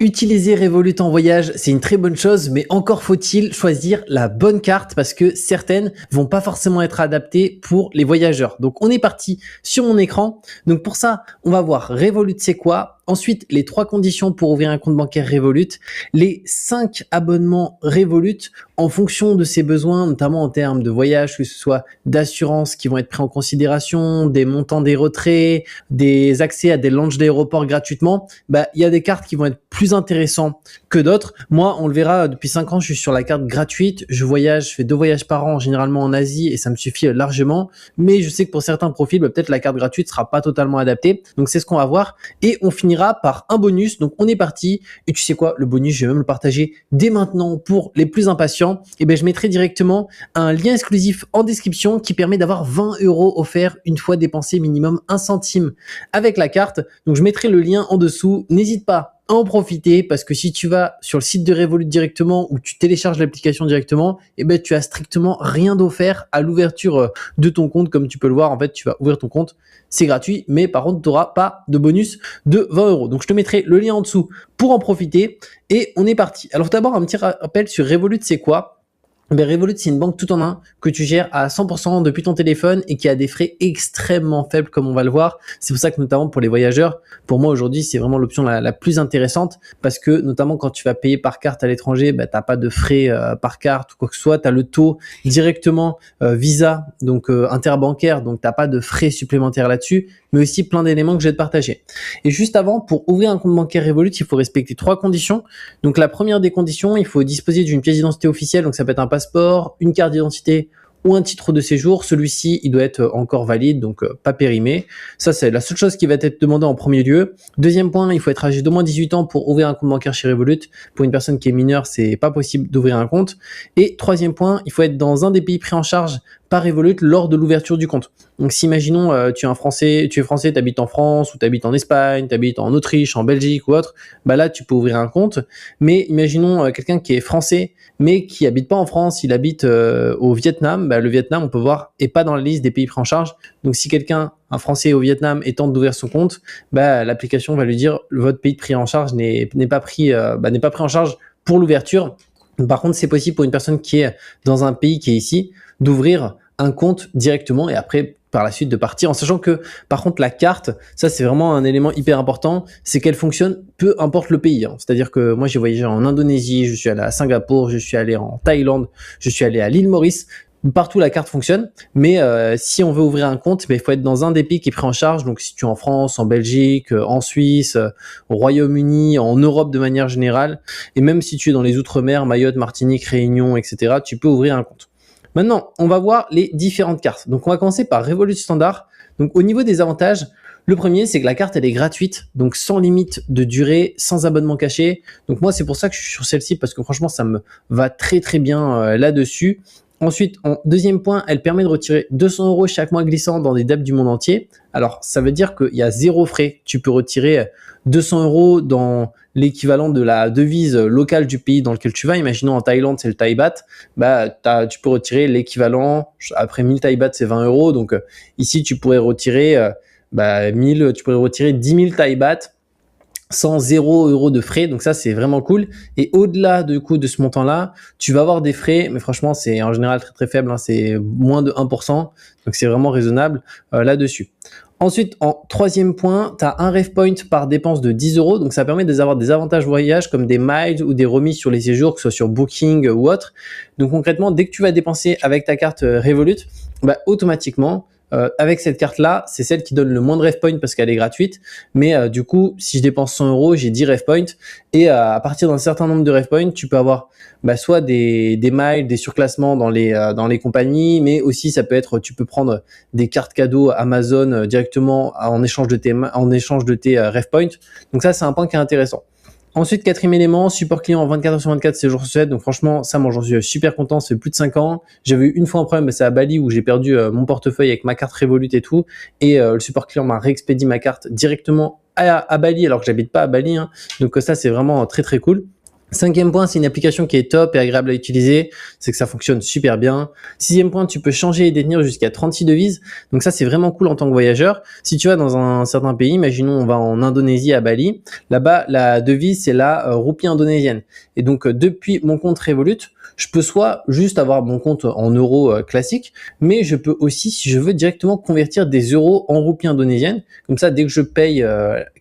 Utiliser Revolut en voyage, c'est une très bonne chose, mais encore faut-il choisir la bonne carte parce que certaines vont pas forcément être adaptées pour les voyageurs. Donc on est parti sur mon écran. Donc pour ça, on va voir Revolut c'est quoi. Ensuite, les 3 conditions pour ouvrir un compte bancaire Revolut, les 5 abonnements Revolut en fonction de ses besoins, notamment en termes de voyage, que ce soit d'assurance qui vont être pris en considération, des montants des retraits, des accès à des lounges d'aéroport gratuitement. Il y a des cartes qui vont être plus intéressants que d'autres. Moi, on le verra, depuis 5 ans, je suis sur la carte gratuite. Je voyage, je fais 2 voyages par an, généralement en Asie, et ça me suffit largement. Mais je sais que pour certains profils, peut-être la carte gratuite sera pas totalement adaptée. Donc c'est ce qu'on va voir. Et on finira par un bonus. Donc on est parti. Et tu sais quoi, le bonus, je vais même le partager dès maintenant pour les plus impatients. Et je mettrai directement un lien exclusif en description qui permet d'avoir 20 € offerts une fois dépensé minimum 1 centime avec la carte. Donc je mettrai le lien en dessous. N'hésite pas à en profiter parce que si tu vas sur le site de Revolut directement ou tu télécharges l'application directement, tu as strictement rien d'offert à l'ouverture de ton compte. Comme tu peux le voir, en fait, tu vas ouvrir ton compte, c'est gratuit, mais par contre, tu n'auras pas de bonus de 20 €. Donc, je te mettrai le lien en dessous pour en profiter et on est parti. Alors, d'abord, un petit rappel sur Revolut, c'est quoi? Revolut, c'est une banque tout en un que tu gères à 100% depuis ton téléphone et qui a des frais extrêmement faibles comme on va le voir. C'est pour ça que notamment pour les voyageurs, pour moi aujourd'hui, c'est vraiment l'option la plus intéressante parce que notamment quand tu vas payer par carte à l'étranger, t'as pas de frais par carte ou quoi que ce soit. Tu as le taux directement Visa, donc interbancaire, donc tu n'as pas de frais supplémentaires là-dessus, mais aussi plein d'éléments que je vais te partager. Et juste avant, pour ouvrir un compte bancaire Revolut, il faut respecter 3 conditions. Donc la première des conditions, il faut disposer d'une pièce d'identité officielle, donc ça peut être un passeport, une carte d'identité ou un titre de séjour. Celui-ci, il doit être encore valide, donc pas périmé. Ça, c'est la seule chose qui va être demandée en premier lieu. Deuxième point, il faut être âgé d'au moins 18 ans pour ouvrir un compte bancaire chez Revolut. Pour une personne qui est mineure, c'est pas possible d'ouvrir un compte. Et troisième point, il faut être dans un des pays pris en charge par Revolut lors de l'ouverture du compte. Donc si imaginons tu es français, tu habites en France ou tu habites en Espagne, tu habites en Autriche, en Belgique ou autre, là tu peux ouvrir un compte. Mais imaginons quelqu'un qui est français mais qui habite pas en France, il habite au Vietnam. Le Vietnam, on peut voir, est pas dans la liste des pays pris en charge. Donc si un Français au Vietnam tente d'ouvrir son compte, l'application va lui dire votre pays pris en charge n'est pas pris en charge pour l'ouverture. Par contre, c'est possible pour une personne qui est dans un pays qui est ici d'ouvrir un compte directement et après par la suite de partir, en sachant que par contre la carte, ça c'est vraiment un élément hyper important, c'est qu'elle fonctionne peu importe le pays. C'est-à-dire que moi j'ai voyagé en Indonésie, je suis allé à Singapour, je suis allé en Thaïlande, je suis allé à l'île Maurice. Partout la carte fonctionne, mais si on veut ouvrir un compte, il faut être dans un des pays qui est pris en charge. Donc si tu es en France, en Belgique, en Suisse, au Royaume-Uni, en Europe de manière générale, et même si tu es dans les Outre-mer, Mayotte, Martinique, Réunion, etc., tu peux ouvrir un compte. Maintenant, on va voir les différentes cartes. Donc on va commencer par Revolut Standard. Donc au niveau des avantages, le premier, c'est que la carte, elle est gratuite, donc sans limite de durée, sans abonnement caché. Donc moi, c'est pour ça que je suis sur celle-ci, parce que franchement, ça me va très très bien là-dessus. Ensuite, en deuxième point, elle permet de retirer 200 € chaque mois glissant dans des DAP du monde entier. Alors, ça veut dire qu'il y a 0 frais. Tu peux retirer 200 € dans l'équivalent de la devise locale du pays dans lequel tu vas. Imaginons en Thaïlande, c'est le Thai baht. Tu peux retirer l'équivalent. Après 1000 Thai baht, c'est 20 €. Donc, ici, tu pourrais retirer 10 000 Thai baht sans 0 € de frais. Donc ça, c'est vraiment cool. Et au-delà de ce montant-là, tu vas avoir des frais, mais franchement, c'est en général très très faible. C'est moins de 1%. Donc c'est vraiment raisonnable là-dessus. Ensuite, en troisième point, tu as un ref point par dépense de 10 €. Donc ça permet d'avoir des avantages voyage comme des miles ou des remises sur les séjours, que ce soit sur Booking ou autre. Donc concrètement, dès que tu vas dépenser avec ta carte Revolut, automatiquement, avec cette carte-là, c'est celle qui donne le moins de ref point parce qu'elle est gratuite. Mais du coup, si je dépense 100 €, j'ai 10 ref point. Et à partir d'un certain nombre de ref point, tu peux avoir soit des miles, des surclassements dans les compagnies, mais aussi ça peut être, tu peux prendre des cartes cadeaux Amazon directement en échange de tes ref point. Donc ça, c'est un point qui est intéressant. Ensuite, quatrième élément, support client 24 h sur 24, 7 jours sur 7. Donc franchement, ça, moi, j'en suis super content. Ça fait plus de 5 ans. J'avais eu une fois un problème, c'est à Bali où j'ai perdu mon portefeuille avec ma carte Revolut et tout. Et le support client m'a réexpédié ma carte directement à Bali, alors que j'habite pas à Bali. Donc ça, c'est vraiment très, très cool. 5e point, c'est une application qui est top et agréable à utiliser, c'est que ça fonctionne super bien. 6e point, tu peux changer et détenir jusqu'à 36 devises, donc ça c'est vraiment cool en tant que voyageur. Si tu vas dans un certain pays, imaginons on va en Indonésie à Bali, là-bas la devise c'est la roupie indonésienne. Et donc depuis mon compte Revolut, je peux soit juste avoir mon compte en euros classique, mais je peux aussi, si je veux, directement convertir des euros en roupies indonésiennes. Comme ça, dès que je paye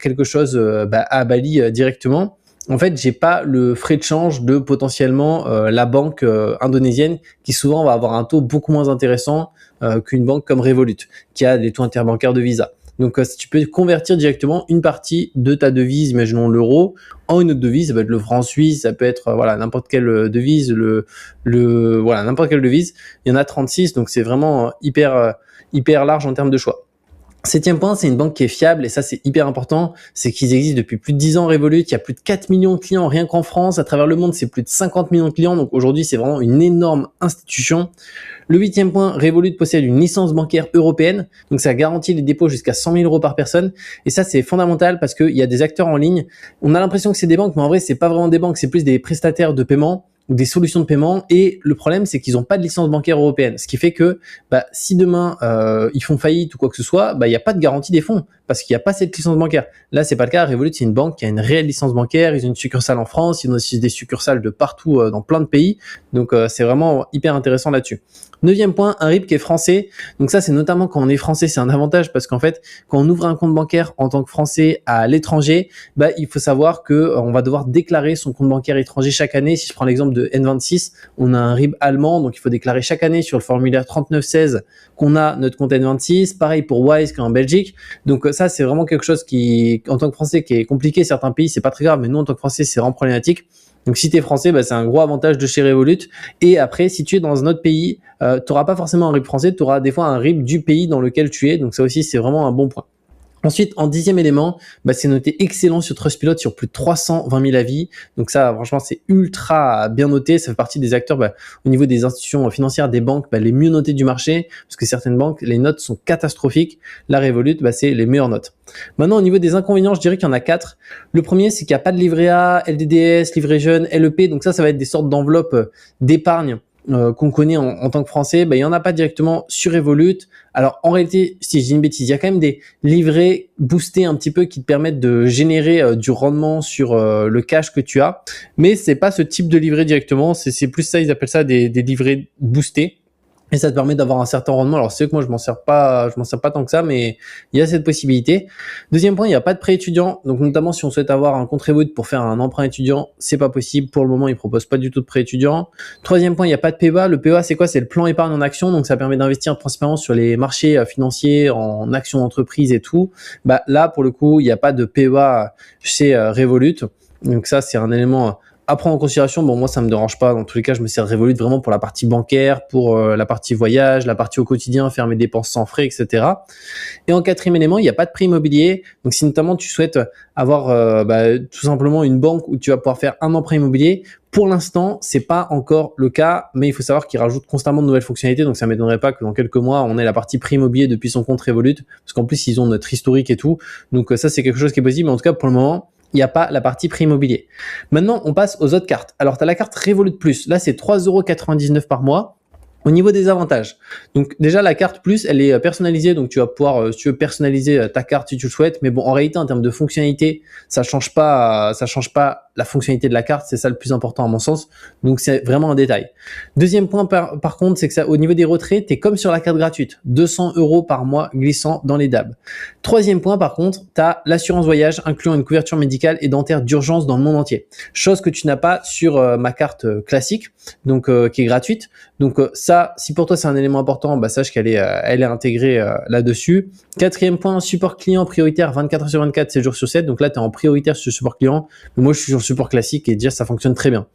quelque chose à Bali directement, en fait, j'ai pas le frais de change de potentiellement la banque indonésienne qui souvent va avoir un taux beaucoup moins intéressant qu'une banque comme Revolut, qui a des taux interbancaires de Visa. Donc, si tu peux convertir directement une partie de ta devise, imaginons l'euro, en une autre devise, ça peut être le franc suisse, ça peut être voilà n'importe quelle devise, voilà n'importe quelle devise. Il y en a 36, donc c'est vraiment hyper large en termes de choix. 7e point, c'est une banque qui est fiable et ça c'est hyper important, c'est qu'ils existent depuis plus de 10 ans Revolut, il y a plus de 4 millions de clients rien qu'en France, à travers le monde c'est plus de 50 millions de clients, donc aujourd'hui c'est vraiment une énorme institution. Le 8e point, Revolut possède une licence bancaire européenne, donc ça garantit les dépôts jusqu'à 100 000 euros par personne et ça c'est fondamental parce qu'il y a des acteurs en ligne, on a l'impression que c'est des banques mais en vrai c'est pas vraiment des banques, c'est plus des prestataires de paiement ou des solutions de paiement et le problème c'est qu'ils n'ont pas de licence bancaire européenne, ce qui fait que si demain ils font faillite ou quoi que ce soit, il n'y a pas de garantie des fonds parce qu'il n'y a pas cette licence bancaire. Là c'est pas le cas, Revolut c'est une banque qui a une réelle licence bancaire, ils ont une succursale en France, ils ont aussi des succursales de partout dans plein de pays, donc c'est vraiment hyper intéressant là-dessus. 9e point, un RIB qui est français. Donc ça, c'est notamment quand on est français, c'est un avantage parce qu'en fait, quand on ouvre un compte bancaire en tant que français à l'étranger, il faut savoir que on va devoir déclarer son compte bancaire étranger chaque année. Si je prends l'exemple de N26, on a un RIB allemand, donc il faut déclarer chaque année sur le formulaire 3916 qu'on a notre compte N26. Pareil pour Wise qu'en Belgique. Donc ça, c'est vraiment quelque chose qui, en tant que français, qui est compliqué. Certains pays, c'est pas très grave, mais nous, en tant que français, c'est vraiment problématique. Donc si tu es français, c'est un gros avantage de chez Revolut. Et après, si tu es dans un autre pays, tu n'auras pas forcément un RIB français, tu auras des fois un RIB du pays dans lequel tu es. Donc ça aussi, c'est vraiment un bon point. Ensuite, en 10e élément, c'est noté excellent sur Trustpilot sur plus de 320 000 avis. Donc ça, franchement, c'est ultra bien noté. Ça fait partie des acteurs au niveau des institutions financières, des banques, les mieux notés du marché. Parce que certaines banques, les notes sont catastrophiques. La Revolut, c'est les meilleures notes. Maintenant, au niveau des inconvénients, je dirais qu'il y en a 4. Le premier, c'est qu'il n'y a pas de livret A, LDDS, livret jeune, LEP. Donc ça va être des sortes d'enveloppes d'épargne qu'on connaît en tant que Français, il y en a pas directement sur Revolut. Alors en réalité, si je dis une bêtise, il y a quand même des livrets boostés un petit peu qui te permettent de générer du rendement sur le cash que tu as, mais c'est pas ce type de livret directement, c'est plus ça, ils appellent ça des livrets boostés. Et ça te permet d'avoir un certain rendement. Alors c'est que moi je m'en sers pas tant que ça, mais il y a cette possibilité. Deuxième point, il n'y a pas de prêt étudiant. Donc notamment si on souhaite avoir un compte Revolut pour faire un emprunt étudiant, c'est pas possible. Pour le moment, ils proposent pas du tout de prêt étudiant. Troisième point, il n'y a pas de PEA. Le PEA, c'est quoi? C'est le plan épargne en action. Donc ça permet d'investir principalement sur les marchés financiers, en actions d'entreprise et tout. Là, pour le coup, il n'y a pas de PEA chez Revolut. Donc ça, c'est un élément à prendre en considération. Bon, moi, ça me dérange pas. Dans tous les cas, je me sers de Revolut vraiment pour la partie bancaire, pour la partie voyage, la partie au quotidien, faire mes dépenses sans frais, etc. Et en 4e élément, il n'y a pas de prêt immobilier. Donc, si notamment tu souhaites avoir tout simplement une banque où tu vas pouvoir faire un emprunt immobilier, pour l'instant, c'est pas encore le cas, mais il faut savoir qu'ils rajoutent constamment de nouvelles fonctionnalités. Donc, ça m'étonnerait pas que dans quelques mois, on ait la partie prêt immobilier depuis son compte Revolut, parce qu'en plus, ils ont notre historique et tout. Donc, ça, c'est quelque chose qui est possible. Mais en tout cas, pour le moment, il n'y a pas la partie prix immobilier. Maintenant, on passe aux autres cartes. Alors, tu as la carte Revolut Plus. Là, c'est 3,99 € par mois. Au niveau des avantages, donc déjà la carte Plus, elle est personnalisée, donc tu vas pouvoir, si tu veux personnaliser ta carte si tu le souhaites, mais bon, en réalité en termes de fonctionnalité, ça change pas la fonctionnalité de la carte, c'est ça le plus important à mon sens, donc c'est vraiment un détail. Deuxième point par contre, c'est que ça, au niveau des retraits, t'es comme sur la carte gratuite, 200 € par mois glissant dans les DAB. Troisième point par contre, t'as l'assurance voyage incluant une couverture médicale et dentaire d'urgence dans le monde entier, chose que tu n'as pas sur ma carte classique, donc qui est gratuite. Donc ça, si pour toi c'est un élément important, sache qu'elle est intégrée là-dessus. Quatrième point, support client prioritaire 24 h sur 24, 7 jours sur 7. Donc là, tu es en prioritaire sur le support client. Mais moi, je suis sur le support classique et déjà, ça fonctionne très bien.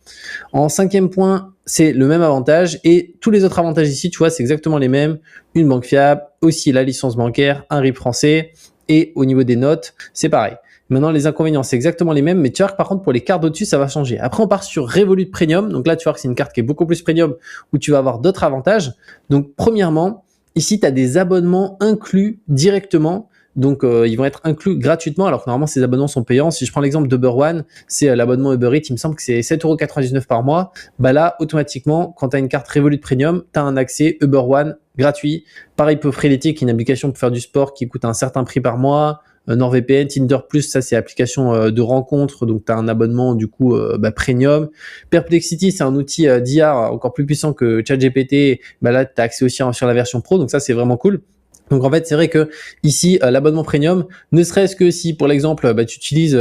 En 5e point, c'est le même avantage. Et tous les autres avantages ici, tu vois, c'est exactement les mêmes. Une banque fiable, aussi la licence bancaire, un RIB français. Et au niveau des notes, c'est pareil. Maintenant, les inconvénients, c'est exactement les mêmes, mais tu vois que par contre, pour les cartes au-dessus, ça va changer. Après, on part sur Revolut Premium. Donc là, tu vois que c'est une carte qui est beaucoup plus premium, où tu vas avoir d'autres avantages. Donc, premièrement, ici, tu as des abonnements inclus directement donc ils vont être inclus gratuitement, alors que normalement ces abonnements sont payants. Si je prends l'exemple d'Uber One, c'est l'abonnement Uber Eats, il me semble que c'est 7,99 € par mois. Bah là, automatiquement, quand tu as une carte Revolut Premium, tu as un accès Uber One gratuit. Pareil pour Freeletics, qui est une application pour faire du sport qui coûte un certain prix par mois. NordVPN, Tinder Plus, ça c'est application de rencontre, donc tu as un abonnement du coup premium. Perplexity, c'est un outil d'IA encore plus puissant que ChatGPT. Bah là, tu as accès aussi sur la version pro, donc ça c'est vraiment cool. Donc en fait, c'est vrai que ici, l'abonnement premium, ne serait-ce que si, pour l'exemple, tu utilises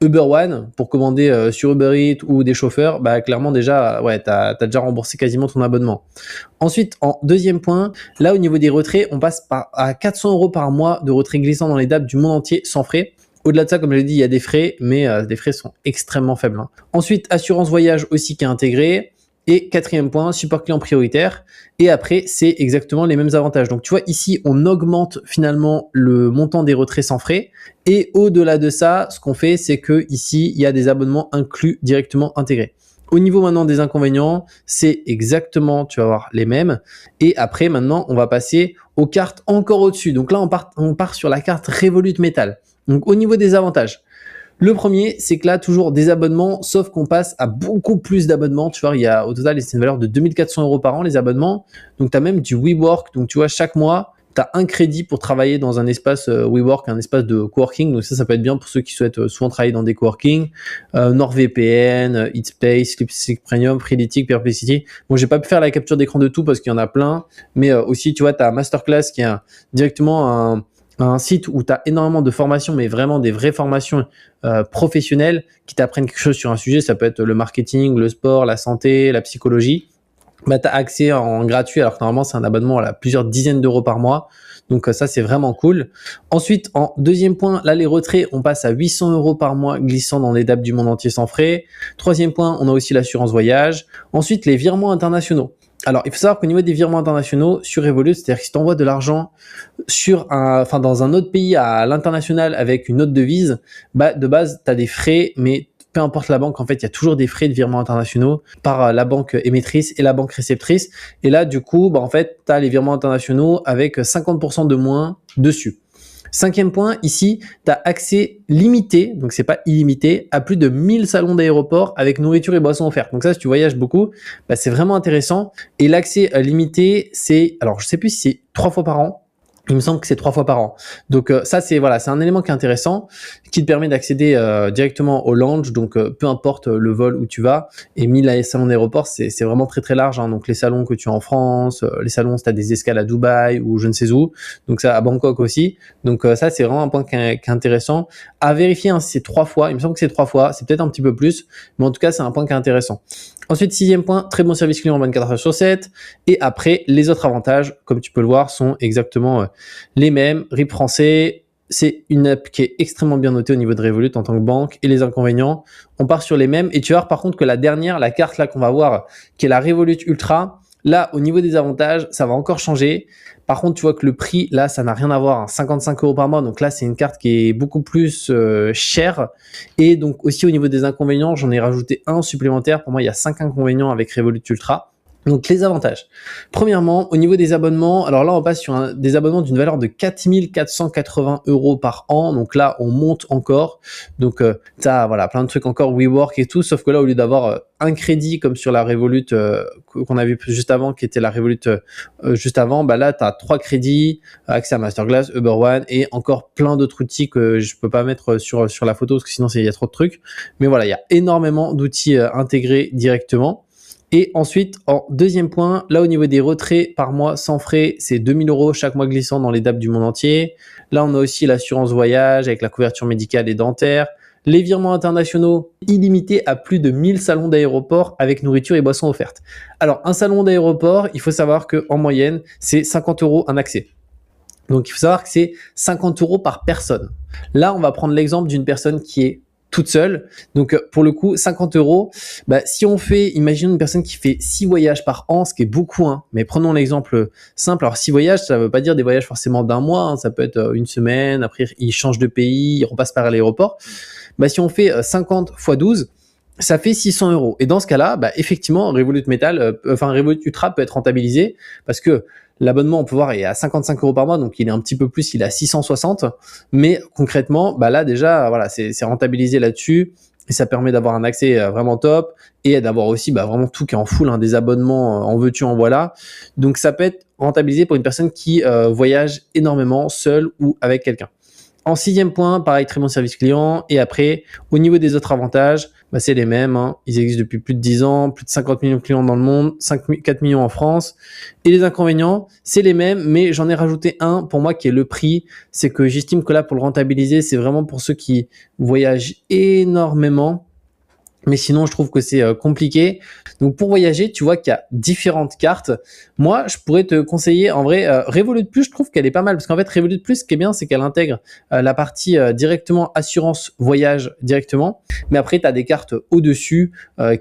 Uber One pour commander sur Uber Eats ou des chauffeurs, bah clairement déjà, ouais, t'as déjà remboursé quasiment ton abonnement. Ensuite, en deuxième point, là au niveau des retraits, on passe à 400 € par mois de retrait glissant dans les DAB du monde entier sans frais. Au-delà de ça, comme je l'ai dit, il y a des frais, mais les frais sont extrêmement faibles. Hein. Ensuite, assurance voyage aussi qui est intégrée. Et quatrième point, support client prioritaire. Et après, c'est exactement les mêmes avantages. Donc, tu vois, ici, on augmente finalement le montant des retraits sans frais. Et au-delà de ça, ce qu'on fait, c'est que ici, il y a des abonnements inclus directement intégrés. Au niveau maintenant des inconvénients, c'est exactement, tu vas voir, les mêmes. Et après, maintenant, on va passer aux cartes encore au-dessus. Donc là, on part sur la carte Revolut Metal. Donc, au niveau des avantages, le premier, c'est que là, toujours des abonnements, sauf qu'on passe à beaucoup plus d'abonnements. Tu vois, il y a au total, c'est une valeur de 2400 € par an, les abonnements. Donc, tu as même du WeWork. Donc, tu vois, chaque mois, tu as un crédit pour travailler dans un espace WeWork, un espace de coworking. Donc, ça peut être bien pour ceux qui souhaitent souvent travailler dans des coworking. NordVPN, Eatspace, Sleep Premium, Freeletics, Perplexity. Bon, j'ai pas pu faire la capture d'écran de tout parce qu'il y en a plein. Mais aussi, tu vois, tu as Masterclass qui est directement un site où tu as énormément de formations, mais vraiment des vraies formations professionnelles qui t'apprennent quelque chose sur un sujet. Ça peut être le marketing, le sport, la santé, la psychologie. Bah, tu as accès en gratuit, alors que normalement, c'est un abonnement à plusieurs dizaines d'euros par mois. Donc ça, c'est vraiment cool. Ensuite, en deuxième point, là, les retraits, on passe à 800 € par mois glissant dans les DAB du monde entier sans frais. Troisième point, on a aussi l'assurance voyage. Ensuite, les virements internationaux. Alors, il faut savoir qu'au niveau des virements internationaux sur Revolut, c'est-à-dire que si tu envoies de l'argent dans un autre pays à l'international avec une autre devise, bah, de base, tu as des frais, mais peu importe la banque, en fait, il y a toujours des frais de virements internationaux par la banque émettrice et la banque réceptrice. Et là, du coup, bah, en fait, tu as les virements internationaux avec 50% de moins dessus. Cinquième point, ici, tu as accès limité, donc c'est pas illimité, à plus de 1000 salons d'aéroport avec nourriture et boissons offertes. Donc ça, si tu voyages beaucoup, bah, c'est vraiment intéressant. Et l'accès limité, c'est, alors je sais plus si c'est 3 fois par an. Il me semble que c'est 3 fois par an. Donc ça, c'est un élément qui est intéressant, qui te permet d'accéder directement au lounge. Donc peu importe le vol où tu vas. Et 1000 salons d'aéroport, c'est vraiment très très large. Hein. Donc les salons que tu as en France, les salons si tu as des escales à Dubaï ou je ne sais où. Donc ça à Bangkok aussi. Donc ça, c'est vraiment un point qui est intéressant. À vérifier, hein, si c'est 3 fois. Il me semble que c'est 3 fois. C'est peut-être un petit peu plus. Mais en tout cas, c'est un point qui est intéressant. Ensuite, sixième point, très bon service client 24 heures sur 7. Et après, les autres avantages, comme tu peux le voir, sont exactement les mêmes. RIP français, c'est une app qui est extrêmement bien notée au niveau de Revolut en tant que banque. Et les inconvénients, on part sur les mêmes. Et tu vas voir par contre que la carte là qu'on va voir, qui est la Revolut Ultra, là, au niveau des avantages, ça va encore changer. Par contre, tu vois que le prix, là, ça n'a rien à voir. Hein, 55 € par mois. Donc là, c'est une carte qui est beaucoup plus chère. Et donc aussi au niveau des inconvénients, j'en ai rajouté un supplémentaire. Pour moi, il y a 5 inconvénients avec Revolut Ultra. Donc les avantages. Premièrement, au niveau des abonnements, alors là on passe sur des abonnements d'une valeur de 4480 € par an. Donc là on monte encore. Donc tu as plein de trucs encore, WeWork et tout, sauf que là au lieu d'avoir un crédit comme sur la Revolut qu'on a vu juste avant, qui était la Revolut juste avant, bah là tu as 3 crédits, accès à Masterclass, Uber One et encore plein d'autres outils que je peux pas mettre sur la photo parce que sinon il y a trop de trucs. Mais voilà, il y a énormément d'outils intégrés directement. Et ensuite, en deuxième point, là au niveau des retraits par mois sans frais, c'est 2000 € chaque mois glissant dans les DAB du monde entier. Là, on a aussi l'assurance voyage avec la couverture médicale et dentaire. Les virements internationaux illimités à plus de 1000 salons d'aéroport avec nourriture et boissons offertes. Alors, un salon d'aéroport, il faut savoir qu'en moyenne, c'est 50 € un accès. Donc, il faut savoir que c'est 50 € par personne. Là, on va prendre l'exemple d'une personne qui est toute seule. Donc, pour le coup, 50 €, bah, si on fait, imaginons une personne qui fait 6 voyages par an, ce qui est beaucoup, hein, mais prenons l'exemple simple. Alors, 6 voyages, ça veut pas dire des voyages forcément d'un mois, hein, ça peut être une semaine, après, il change de pays, il repasse par l'aéroport. Bah, si on fait 50 x 12, ça fait 600 €. Et dans ce cas-là, bah, effectivement, Revolut Ultra peut être rentabilisé parce que L'abonnement, on peut voir, est à 55 € par mois, donc il est un petit peu plus, il est à 660. Mais concrètement, bah là déjà, voilà, c'est rentabilisé là-dessus et ça permet d'avoir un accès vraiment top et d'avoir aussi bah, vraiment tout qui est en full, hein, des abonnements en veux-tu, en voilà. Donc ça peut être rentabilisé pour une personne qui voyage énormément, seule ou avec quelqu'un. En sixième point, pareil, très bon service client. Et après, au niveau des autres avantages, bah, c'est les mêmes, hein. Ils existent depuis plus de 10 ans, plus de 50 millions de clients dans le monde, 4 millions en France. Et les inconvénients, c'est les mêmes, mais j'en ai rajouté un pour moi qui est le prix. C'est que j'estime que là, pour le rentabiliser, c'est vraiment pour ceux qui voyagent énormément. Mais sinon, je trouve que c'est compliqué. Donc, pour voyager, tu vois qu'il y a différentes cartes. Moi, je pourrais te conseiller, en vrai, Revolut Plus, je trouve qu'elle est pas mal. Parce qu'en fait, Revolut Plus, ce qui est bien, c'est qu'elle intègre la partie directement assurance voyage directement. Mais après, tu as des cartes au-dessus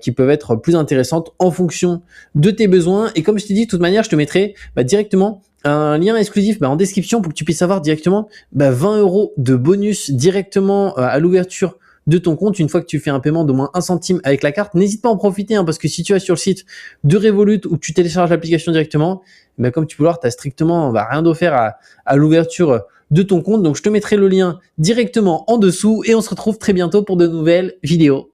qui peuvent être plus intéressantes en fonction de tes besoins. Et comme je t'ai dit, de toute manière, je te mettrai directement un lien exclusif en description pour que tu puisses avoir directement 20 € de bonus directement à l'ouverture de ton compte une fois que tu fais un paiement d'au moins 1 centime avec la carte. N'hésite pas à en profiter parce que si tu vas sur le site de Revolut où tu télécharges l'application directement, comme tu peux voir, tu n'as strictement rien d'offert à l'ouverture de ton compte. Donc je te mettrai le lien directement en dessous et on se retrouve très bientôt pour de nouvelles vidéos.